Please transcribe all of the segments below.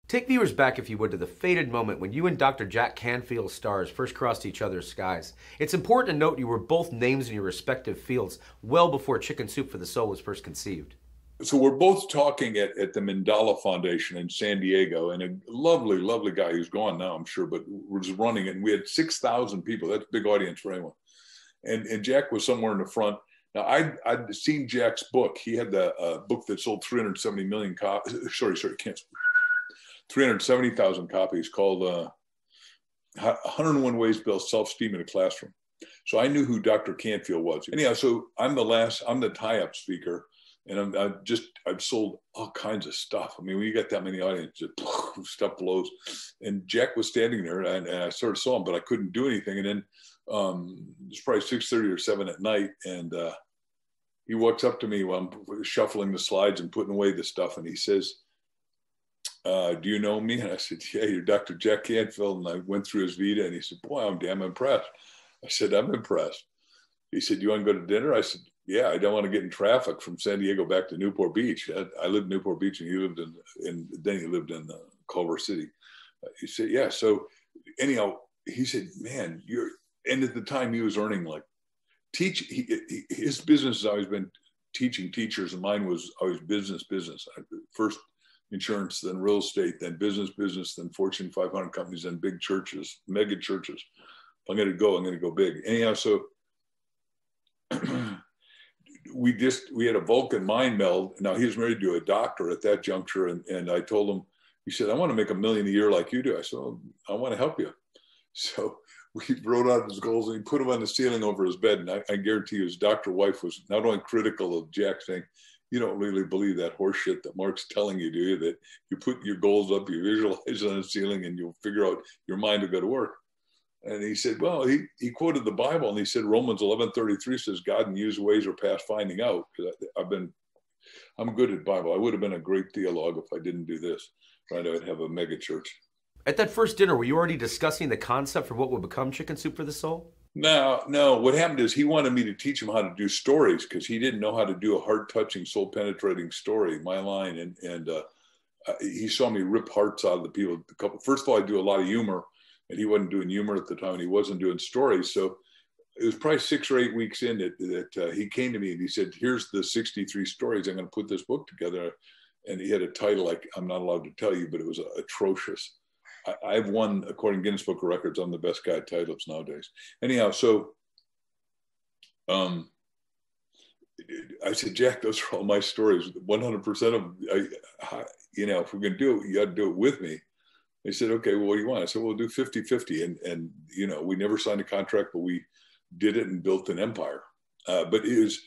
Take viewers back, if you would, to the fated moment when you and Dr. Jack Canfield's stars first crossed each other's skies. It's important to note you were both names in your respective fields well before Chicken Soup for the Soul was first conceived. So we're both talking at the Mandala Foundation in San Diego, and a lovely, lovely guy who's gone now, I'm sure, but was running it. And we had 6,000 people. That's a big audience for anyone. And Jack was somewhere in the front. Now, I'd seen Jack's book. He had the book that sold 370 million copies. Sorry, can't. 370,000 copies called 101 Ways to Build Self-Esteem in a Classroom. So I knew who Dr. Canfield was. Anyhow, so I'm the tie-up speaker, and I've sold all kinds of stuff. I mean, when you got that many audience, stuff blows. And Jack was standing there, and I sort of saw him, but I couldn't do anything. And then it's probably 6:30 or 7 at night, and he walks up to me while I'm shuffling the slides and putting away the stuff, and he says, do you know me? And I said, yeah, you're Dr. Jack Canfield. And I went through his Vita, and he said, boy, I'm damn impressed. I said, I'm impressed. He said, you want to go to dinner? I said, yeah, I don't want to get in traffic from San Diego back to Newport Beach. I lived in Newport Beach, and he lived then he lived in Culver City. He said, yeah. So anyhow, he said, man, and at the time he was earning like his business has always been teaching teachers, and mine was always business. First insurance, then real estate, then business, then Fortune 500 companies, then big churches, mega churches. If I'm going to go big. Anyhow, so we had a Vulcan mind meld. Now he was married to a doctor at that juncture. And I told him, he said, I want to make $1 million a year like you do. I said, well, I want to help you. So we wrote out his goals, and he put them on the ceiling over his bed. And I guarantee you his doctor wife was not only critical of Jack, saying, you don't really believe that horse shit that Mark's telling you, do you? That you put your goals up, you visualize on the ceiling, and you'll figure out your mind will go to work. And he said, well, he quoted the Bible, and he said, Romans 11:33 says, God in used ways are past finding out. Because I'm good at Bible. I would have been a great theologue if I didn't do this. Right? I would have a mega church. At that first dinner, were you already discussing the concept for what would become Chicken Soup for the Soul? No. What happened is he wanted me to teach him how to do stories, because he didn't know how to do a heart-touching, soul-penetrating story, my line. And he saw me rip hearts out of the people. First of all, I do a lot of humor, and he wasn't doing humor at the time, and he wasn't doing stories. So it was probably 6 or 8 weeks in that he came to me and he said, here's the 63 stories. I'm going to put this book together. And he had a title like, I'm not allowed to tell you, but it was atrocious. I've won, according to Guinness Book of Records, I'm the best guy at titles nowadays. Anyhow, so I said, Jack, those are all my stories. 100% of them, if we're going to do it, you got to do it with me. They said, okay, well, what do you want? I said, well, we'll do 50-50. And we never signed a contract, but we did it and built an empire. But it was,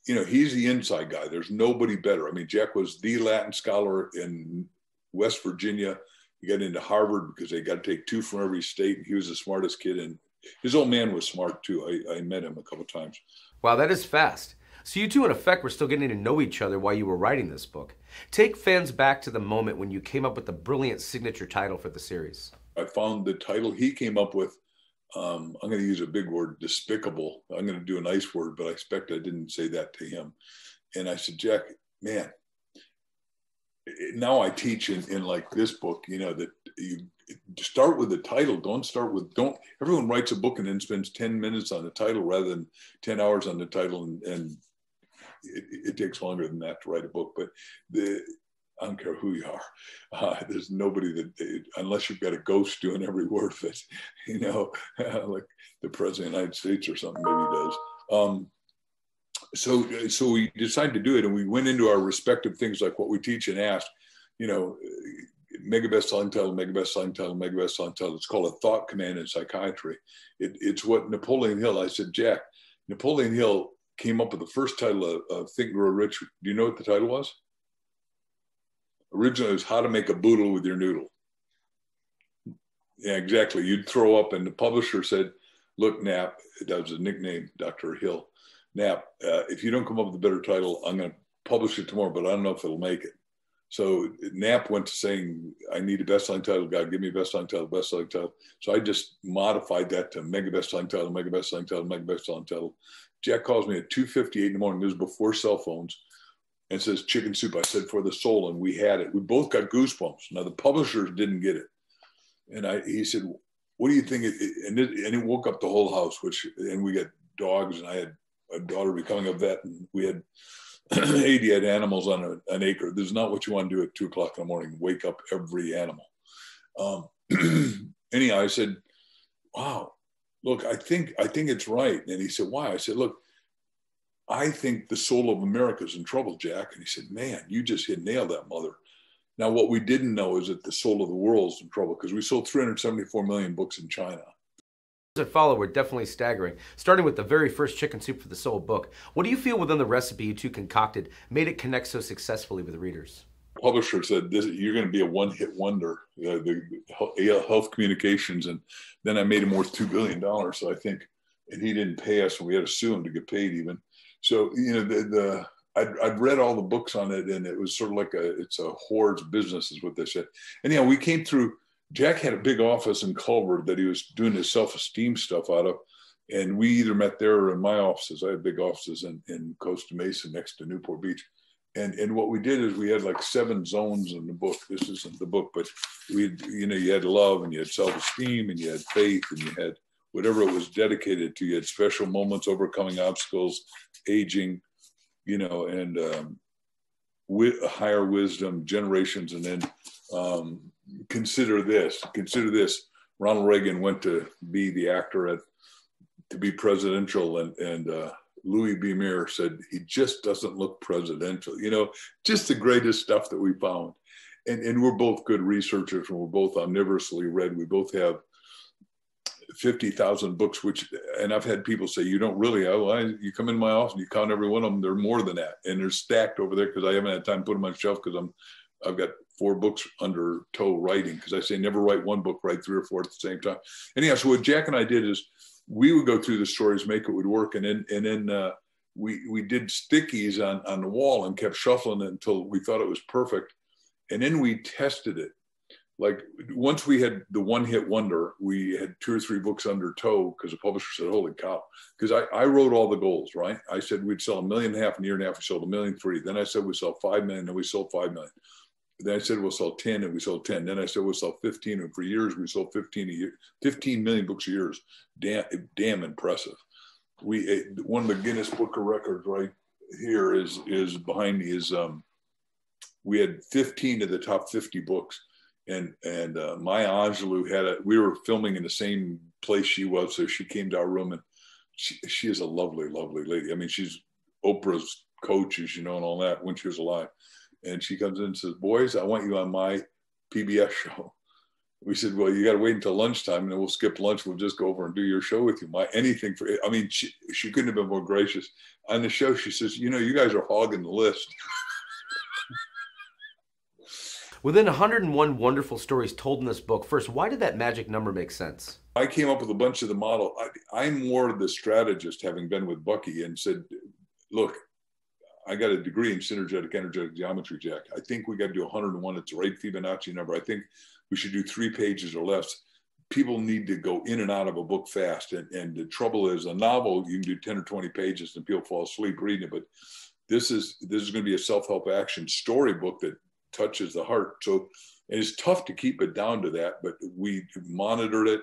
he's the inside guy. There's nobody better. I mean, Jack was the Latin scholar in West Virginia. He got into Harvard because they got to take 2 from every state. He was the smartest kid. And his old man was smart too. I met him a couple of times. Wow, that is fast. So you two, in effect, were still getting to know each other while you were writing this book. Take fans back to the moment when you came up with the brilliant signature title for the series. I found the title he came up with. I'm going to use a big word, despicable. I'm going to do a nice word, but I expect I didn't say that to him. And I said, Jack, man, now I teach in like this book, that you start with the title. Don't everyone writes a book and then spends 10 minutes on the title rather than 10 hours on the title. And it takes longer than that to write a book, but I don't care who you are. There's nobody that, unless you've got a ghost doing every word of it, like the president of the United States or something, maybe does. So we decided to do it, and we went into our respective things, like what we teach, and asked, mega best-selling title, mega best-selling title, mega best-selling title. It's called a thought command in psychiatry. It's what Napoleon Hill, I said, Jack, Napoleon Hill came up with the first title of Think and Grow Rich. Do you know what the title was? Originally, it was How to Make a Boodle with Your Noodle. Yeah, exactly. You'd throw up, and the publisher said, look, Knapp, that was a nickname, Dr. Hill. Knapp, if you don't come up with a better title, I'm going to publish it tomorrow, but I don't know if it'll make it. So Knapp went to saying, I need a best-selling title. God, give me a best-selling title, best-selling title. So I just modified that to mega best-selling title, mega best-selling title, mega best-selling title. Jack calls me at 2:58 in the morning. This was before cell phones. and it says chicken soup. I said, for the soul. And we had it. We both got goosebumps. Now the publishers didn't get it. And he said, what do you think? And it woke up the whole house, and we got dogs, and I had a daughter becoming a vet, and we had 80 animals on an acre. This is not what you want to do at 2 o'clock in the morning, wake up every animal. Anyhow, I said, wow, look, I think it's right. And he said, why? I said, look, I think the soul of America is in trouble, Jack. And he said, man, you just nailed that, mother. Now, what we didn't know is that the soul of the world is in trouble, because we sold 374 million books in China. That follow were definitely staggering. Starting with the very first Chicken Soup for the Soul book, what do you feel within the recipe you two concocted made it connect so successfully with readers? Publisher said, you're going to be a one-hit wonder, the health communications. And then I made him worth $2 billion. So I think, and he didn't pay us, and we had to sue him to get paid even. So, I'd read all the books on it, and it was sort of like it's a hoard's business is what they said. Anyhow, we came through. Jack had a big office in Culver that he was doing his self-esteem stuff out of. And we either met there or in my offices. I had big offices in Costa Mesa next to Newport Beach. And what we did is we had like 7 zones in the book. This isn't the book, but you had love, and you had self-esteem, and you had faith, and you had whatever it was dedicated to. You had special moments, overcoming obstacles, aging, and higher wisdom, generations, and then consider this. Ronald Reagan went to be the actor to be presidential, and Louis B. Mayer said, he just doesn't look presidential. Just the greatest stuff that we found. And we're both good researchers, and we're both omnivorously read. We both have 50,000 books, and I've had people say, you don't really, you come in my office and you count every one of them, they're more than that. And they're stacked over there, because I haven't had time to put them on the shelf, because I've got 4 books under toe writing, because I say never write one book, write 3 or 4 at the same time. Anyhow, so what Jack and I did is we would go through the stories, make it would work. And then we did stickies on the wall and kept shuffling it until we thought it was perfect. And then we tested it. Like once we had the one-hit wonder, we had 2 or 3 books under toe, because the publisher said, holy cow. Because I wrote all the goals, right? I said we'd sell 1.5 million in a year and a half. We sold 1.3 million. Then I said we'd sell 5 million, and we sold 5 million. Then I said we'll sell 10, and we sold 10. Then I said we'll sell 15, and for years we sold 15 a year, 15 million books a year. Damn impressive. One of the Guinness Book of Records right here is behind me is we had 15 of the top 50 books. And Maya Angelou we were filming in the same place she was. So she came to our room, and she is a lovely, lovely lady. I mean, she's Oprah's coach, as you know, and all that, when she was alive. And she comes in and says, boys, I want you on my PBS show. We said, well, you got to wait until lunchtime, and then we'll skip lunch. We'll just go over and do your show with you. Anything for, I mean, she couldn't have been more gracious. On the show, she says, you guys are hogging the list. Within 101 wonderful stories told in this book, first, why did that magic number make sense? I came up with a bunch of the model. I'm more the strategist, having been with Bucky, and said, look, I got a degree in synergetic energetic geometry, Jack. I think we got to do 101. It's the right Fibonacci number. I think we should do 3 pages or less. People need to go in and out of a book fast. And the trouble is, a novel, you can do 10 or 20 pages and people fall asleep reading it. But this is going to be a self-help action storybook that touches the heart. So, and it's tough to keep it down to that, but we monitored it.